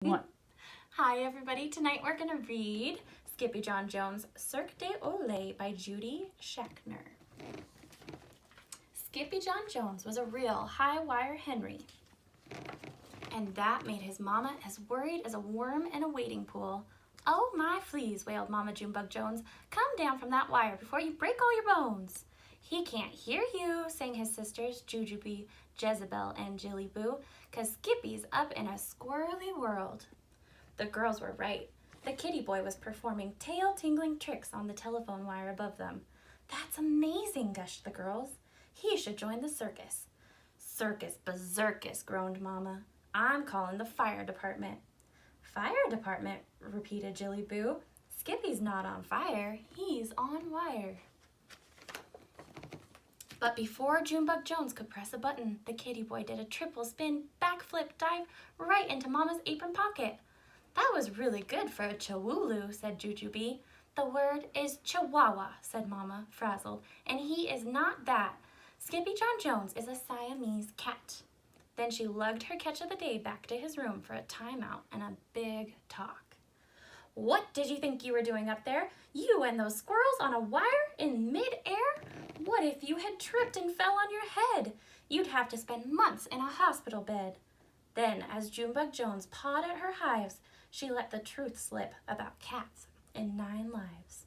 What? Hi everybody, tonight we're going to read Skippyjon Jones' Cirque de Olay by Judy Schachner. Skippyjon Jones was a real high-wire Henry, and that made his mama as worried as a worm in a wading pool. "Oh my fleas," wailed Mama Junebug Jones, "come down from that wire before you break all your bones." "He can't hear you," sang his sisters Jujubee, Jezebel, and Jillyboo, "'cause Skippy's up in a squirrely world." The girls were right. The kitty boy was performing tail-tingling tricks on the telephone wire above them. "That's amazing," gushed the girls. "He should join the circus." "Circus berserkus," groaned Mama. "I'm calling the fire department." "Fire department," repeated Jillyboo. "Skippy's not on fire, he's on wire." But before Junebug Jones could press a button, the kitty boy did a triple spin, backflip dive right into Mama's apron pocket. "That was really good for a Chihuulu," said Jujubee. "The word is Chihuahua," said Mama, frazzled, "and he is not that. Skippyjon Jones is a Siamese cat." Then she lugged her catch of the day back to his room for a timeout and a big talk. "What did you think you were doing up there? You and those squirrels on a wire in mid-air? What if you had tripped and fell on your head? You'd have to spend months in a hospital bed." Then, as Junebug Jones pawed at her hives, she let the truth slip about cats and 9 lives.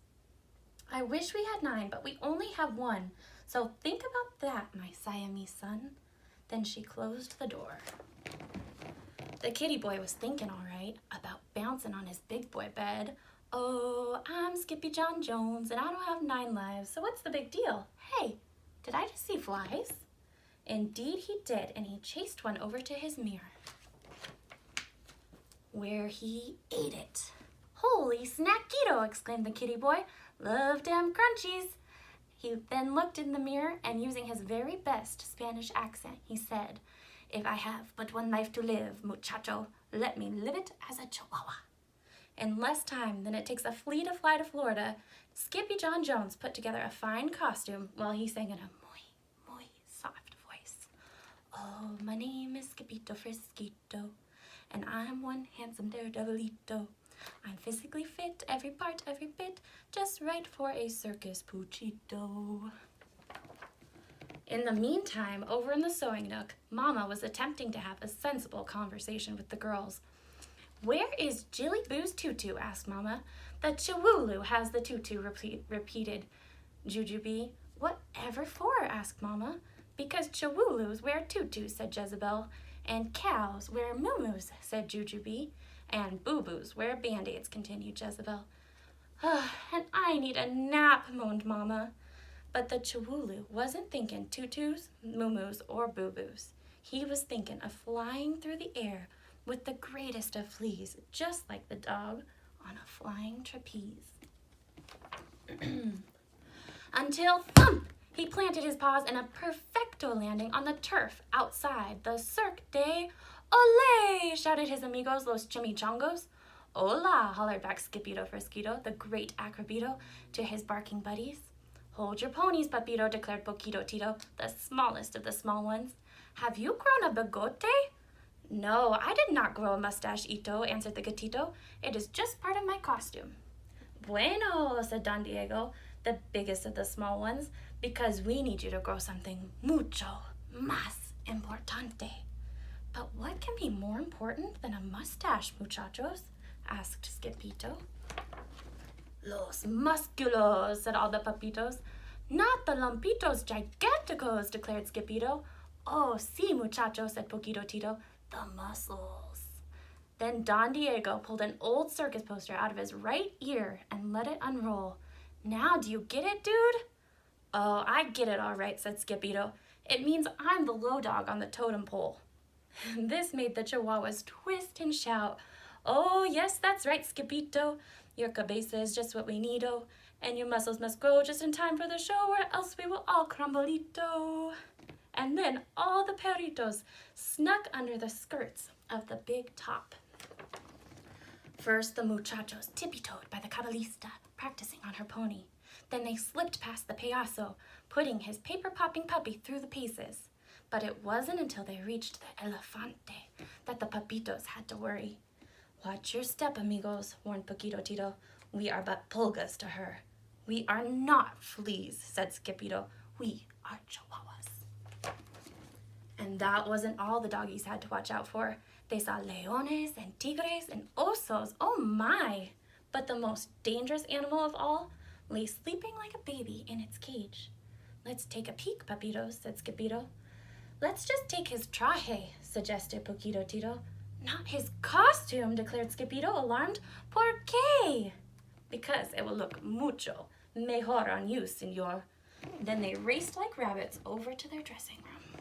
"I wish we had 9, but we only have 1. So think about that, my Siamese son." Then she closed the door. The kitty boy was thinking all right about bouncing on his big boy bed. "Oh, I'm Skippyjon Jones, and I don't have 9 lives, so what's the big deal? Hey, did I just see flies?" Indeed he did, and he chased one over to his mirror, where he ate it. "Holy snackito!" exclaimed the kitty boy. "Love dem crunchies." He then looked in the mirror, and using his very best Spanish accent, he said, "If I have but 1 life to live, muchacho, let me live it as a chihuahua." In less time than it takes a flea to fly to Florida, Skippyjon Jones put together a fine costume while he sang in a muy soft voice. "Oh, my name is Skippito Frisquito, and I'm one handsome daredevilito. I'm physically fit, every part, every bit, just right for a circus puchito." In the meantime, over in the sewing nook, Mama was attempting to have a sensible conversation with the girls. "Where is Jillyboo's tutu?" asked Mama. "The Chihuulu has the tutu," repeated Jujubee. "Whatever for?" asked Mama. "Because Chihuulus wear tutus," said Jezebel. "And cows wear moo-moos," said Jujubee. "And boo-boos wear band-aids," continued Jezebel. "And I need a nap," moaned Mama. But the Chihuulu wasn't thinking tutus, moo-moos, or boo-boos. He was thinking of flying through the air with the greatest of fleas, just like the dog on a flying trapeze. Until thump! He planted his paws in a perfecto landing on the turf outside the Cirque de Olay, shouted his amigos los chimichangos. "Hola," hollered back Skippito Frisquito, the great acrobito, to his barking buddies. "Hold your ponies, Papito," declared Poquito Tito, the smallest of the small ones. "Have you grown a bigote?" "No, I did not grow a mustache, Ito," answered the gatito. "It is just part of my costume." "Bueno," said Don Diego, the biggest of the small ones, "because we need you to grow something mucho más importante." "But what can be more important than a mustache, muchachos?" asked Skippito. "Los musculos," said all the papitos. "Not the lumpitos giganticos," declared Skippito. "Oh, sí, muchacho," said Poquito Tito. "The muscles." Then Don Diego pulled an old circus poster out of his right ear and let it unroll. "Now do you get it, dude?" "Oh, I get it all right," said Skippito. "It means I'm the low dog on the totem pole." This made the chihuahuas twist and shout. "Oh, yes, that's right, Skippito. Your cabeza is just what we need-o, and your muscles must grow just in time for the show, or else we will all crumble-ito." And then all the perritos snuck under the skirts of the big top. First, the muchachos tippy-toed by the cabalista, practicing on her pony. Then they slipped past the payaso, putting his paper-popping puppy through the paces. But it wasn't until they reached the elefante that the papitos had to worry. Watch your step, amigos, warned Poquito Tito. We are but pulgas to her. We are not fleas, said Skippyjo. We are chihuahuas. And that wasn't all the doggies had to watch out for. They saw leones and tigres and osos, oh my! But the most dangerous animal of all lay sleeping like a baby in its cage. Let's take a peek, papitos, said Skippyjo. Let's just take his traje, suggested Poquito Tito. Not his costume, declared Skippyjo, alarmed. ¿Por qué? Because it will look mucho mejor on you, senor. Then they raced like rabbits over to their dressing room.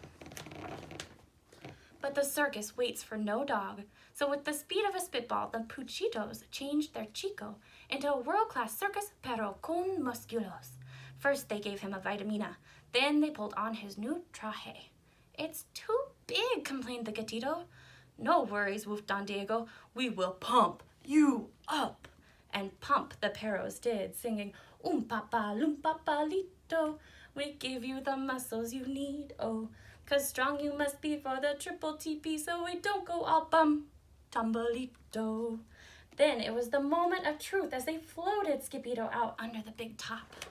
But the circus waits for no dog, so with the speed of a spitball, the Puchitos changed their Chico into a world-class circus, pero con musculos. First they gave him a vitamina, then they pulled on his new traje. It's too big, complained the gatito. No worries, woofed Don Diego. We will pump you up. And pump the perros did, singing, papa, papalito. We give you the muscles you need, oh. 'Cause strong you must be for the triple TP, so we don't go all tumbalito. Then it was the moment of truth as they floated Skippyjo out under the big top.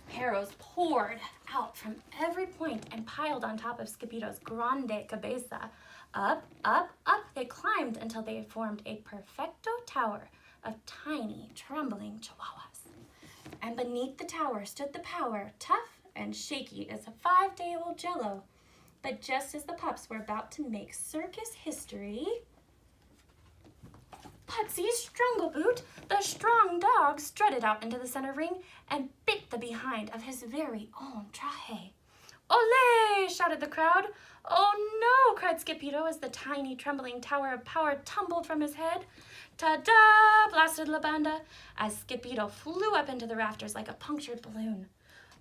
Perros poured out from every point and piled on top of Skippyjo's grande cabeza. Up, up, up they climbed until they formed a perfecto tower of tiny, trembling chihuahuas. And beneath the tower stood the power, tough and shaky as a 5-day-old jello. But just as the pups were about to make circus history, Putsy Strungleboot, the strong dog, strutted out into the center ring and bit the behind of his very own traje. Ole! Shouted the crowd. Oh no! Cried Skippyjo as the tiny, trembling tower of power tumbled from his head. Ta-da! Blasted La Banda as Skippyjo flew up into the rafters like a punctured balloon.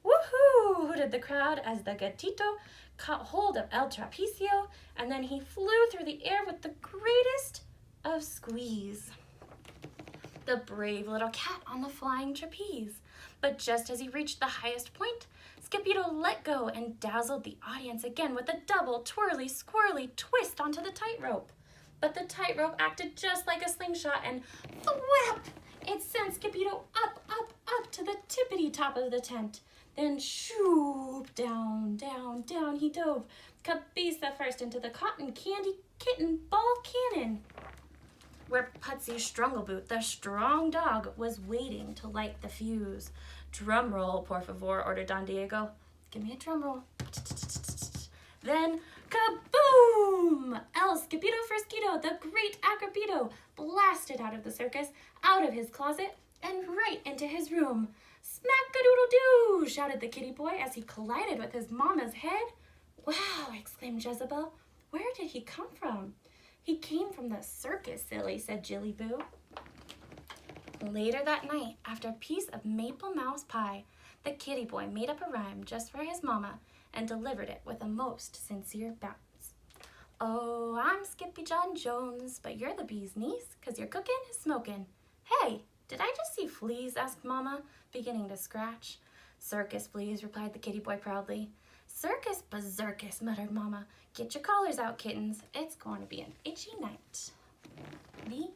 Woohoo! Hooted the crowd as the gatito caught hold of El Trapecio, and then he flew through the air with the greatest of squeeze. The brave little cat on the flying trapeze. But just as he reached the highest point, Skippyjo let go and dazzled the audience again with a double twirly squirrely twist onto the tightrope. But the tightrope acted just like a slingshot and thwap! It sent Skippyjo up, up, up to the tippity top of the tent. Then shoop, down, down, down he dove, cabeza first into the cotton candy kitten ball cannon, where Putsy Strungleboot, the strong dog, was waiting to light the fuse. Drum roll, por favor, ordered Don Diego. Give me a drum roll. Then, kaboom! El Skippyjo Fresquito, the great Acropito, blasted out of the circus, out of his closet, and right into his room. Smack-a-doodle-doo! Shouted the kitty boy as he collided with his mama's head. Wow! Exclaimed Jezebel. Where did he come from? He came from the circus, silly, said Jilly Boo. Later that night, after a piece of maple mouse pie, the kitty boy made up a rhyme just for his mama and delivered it with a most sincere bounce. Oh, I'm Skippyjon Jones, but you're the bee's niece, 'cause you're cooking and smoking. Hey, did I just see fleas? Asked Mama, beginning to scratch. Circus fleas, replied the kitty boy proudly. Circus berserkus, muttered Mama. Get your collars out, kittens. It's going to be an itchy night. The